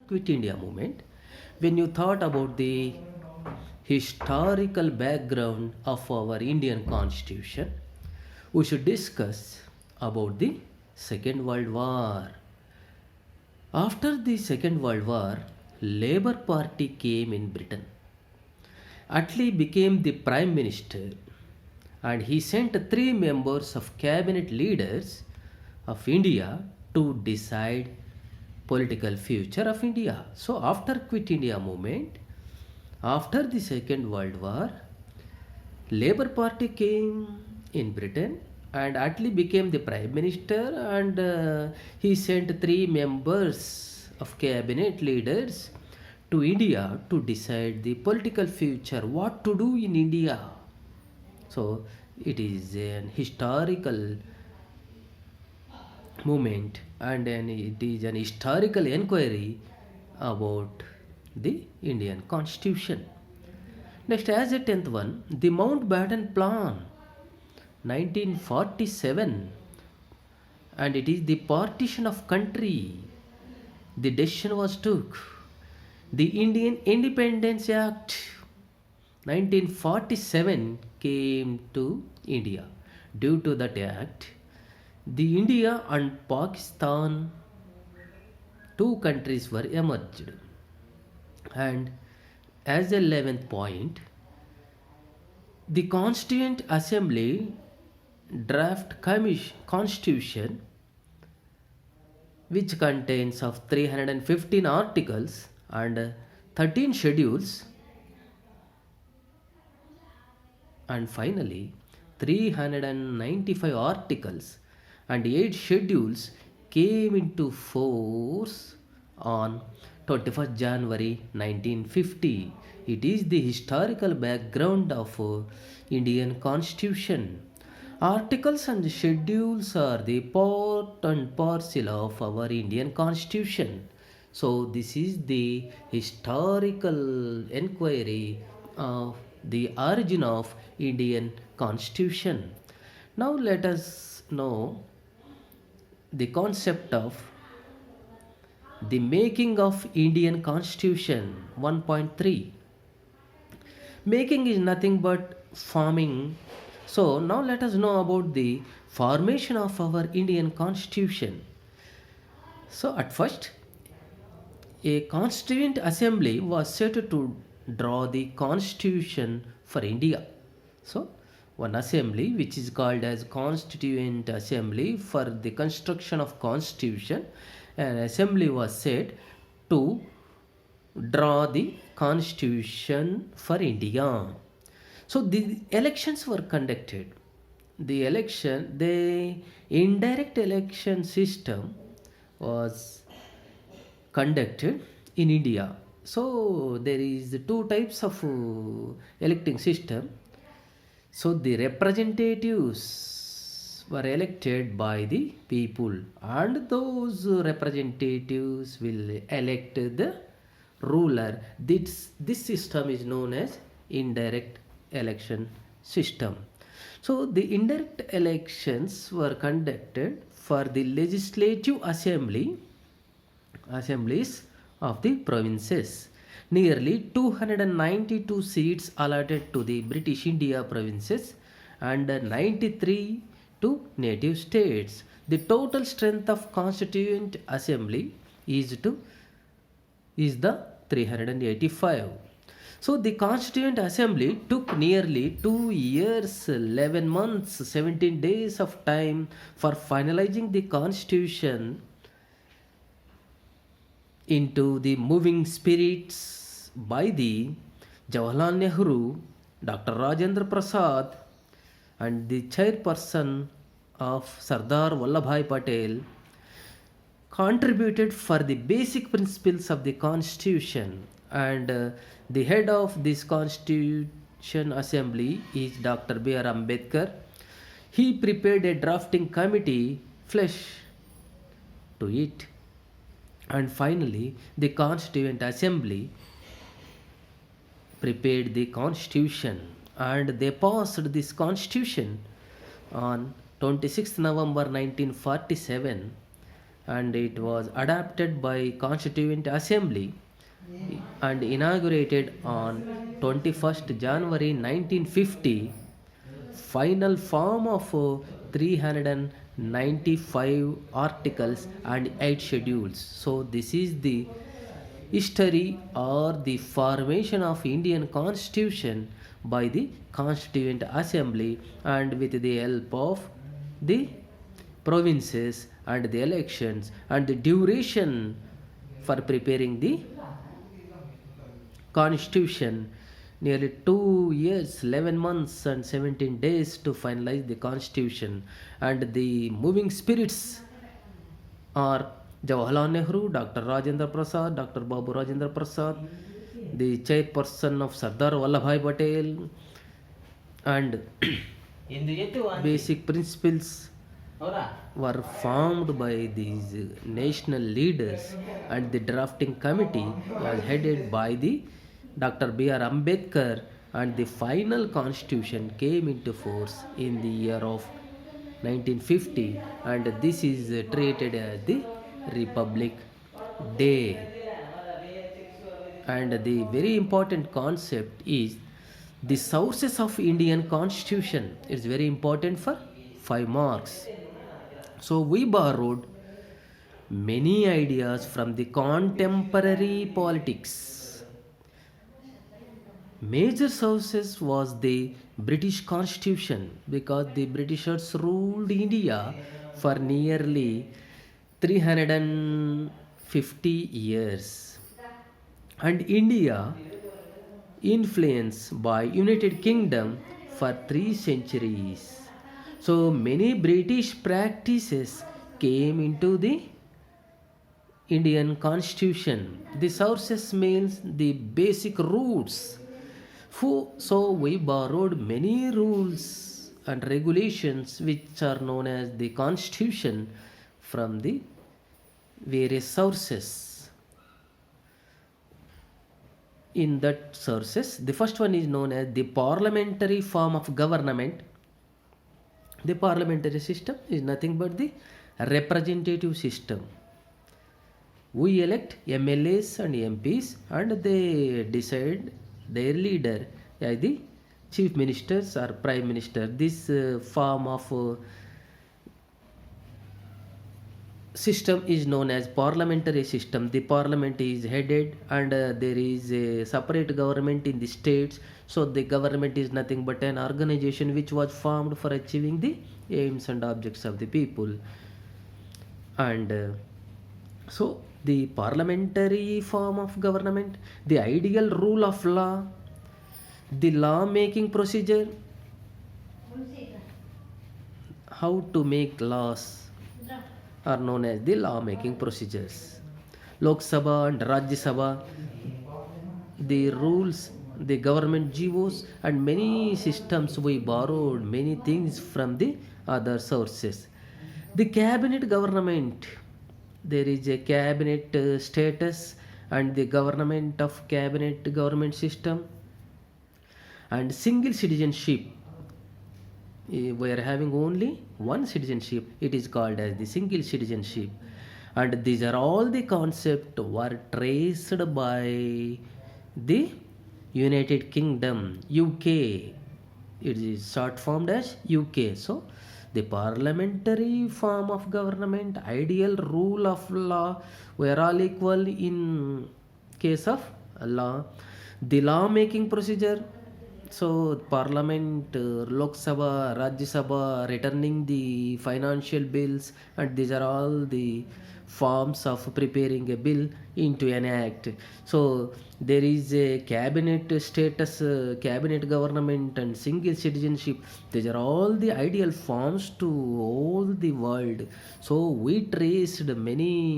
Quit India movement, when you thought about the historical background of our Indian constitution, we should discuss about the Second World War. After the Second World War, Labour Party came in Britain. Attlee became the Prime Minister and he sent three members of cabinet leaders of India to decide political future of India. So after Quit India movement, after the Second World War, Labour Party came in Britain and Attlee became the Prime Minister and he sent three members of cabinet leaders to India to decide the political future, what to do in India. So it is an historical movement and it is an historical inquiry about the Indian Constitution. Next, as a tenth one, the Mountbatten Plan, 1947, and it is the partition of country. The decision was took. The Indian Independence Act, 1947, came to India. Due to that act, the India and Pakistan, two countries were emerged. And as a 11th point, the Constituent Assembly draft constitution which contains of 315 articles and 13 schedules, and finally 395 articles and 8 schedules came into force on 21st January 1950. It is the historical background of Indian Constitution. Articles and schedules are the part and parcel of our Indian Constitution. So this is the historical inquiry of the origin of Indian Constitution. Now let us know the concept of the making of Indian Constitution 1.3. Making is nothing but forming. So now let us know about the formation of our Indian Constitution. So at first, a Constituent Assembly was set to draw the Constitution for India. So one assembly which is called as Constituent Assembly for the construction of Constitution, an assembly was set to draw the Constitution for India. So the elections were conducted. The indirect election system was conducted in India. So there is two types of electing system. So the representatives were elected by the people and those representatives will elect the ruler. This system is known as indirect election system. So the indirect elections were conducted for the legislative assemblies of the provinces. Nearly 292 seats allotted to the British India provinces and 93 to native states. The total strength of Constituent Assembly is the 385. So the Constituent Assembly took nearly 2 years, 11 months, 17 days of time for finalizing the Constitution into the moving spirits by the Jawaharlal Nehru, Dr. Rajendra Prasad, and the chairperson of Sardar Vallabhbhai Patel contributed for the basic principles of the Constitution, and the head of this Constitution Assembly is Dr. B.R. Ambedkar. He prepared a drafting committee flesh to it, and finally the Constituent Assembly prepared the Constitution and they passed this Constitution on 26th November 1947, and it was adopted by Constituent Assembly and inaugurated on 21st January 1950. Final form of 395 articles and 8 schedules. So this is the history or the formation of Indian Constitution by the Constituent Assembly and with the help of the provinces and the elections and the duration for preparing the constitution, nearly 2 years, 11 months, and 17 days to finalize the constitution. And the moving spirits are Jawaharlal Nehru, Dr. Rajendra Prasad, Dr. Babu Rajendra Prasad, the chairperson of Sardar Vallabhbhai Patel, and basic principles were formed by these national leaders, and the drafting committee was headed by the Dr. B.R. Ambedkar, and the final constitution came into force in the year of 1950, and this is treated as the Republic Day. And the very important concept is the sources of Indian constitution. It's very important for 5 marks. So we borrowed many ideas from the contemporary politics. Major sources was the British Constitution, because the Britishers ruled India for nearly 350 years, and India influenced by United Kingdom for 3 centuries. So many British practices came into the Indian Constitution. The sources means the basic roots. So we borrowed many rules and regulations which are known as the Constitution from the various sources. In that sources, the first one is known as the parliamentary form of government. The parliamentary system is nothing but the representative system. We elect MLAs and MPs, and they decide their leader as the chief ministers or prime minister. This form of system is known as parliamentary system. The parliament is headed, and there is a separate government in the states. So the government is nothing but an organization which was formed for achieving the aims and objects of the people. And so the parliamentary form of government, the ideal rule of law, the law making procedure, how to make laws are known as the law making procedures. Lok Sabha and Rajya Sabha, the rules, the government GOs, and many systems. We borrowed many things from the other sources. The cabinet government, there is a cabinet status and the government of cabinet government system, and single citizenship. We are having only one citizenship. It is called as the single citizenship. And these are all the concepts were traced by the United Kingdom, UK. It is short formed as UK. So the parliamentary form of government, ideal rule of law, we are all equal in case of law. The law making procedure, so Parliament, Lok Sabha, Rajya Sabha, returning the financial bills, and these are all the forms of preparing a bill into an act. So there is a cabinet status, cabinet government, and single citizenship. These are all the ideal forms to all the world. So we traced many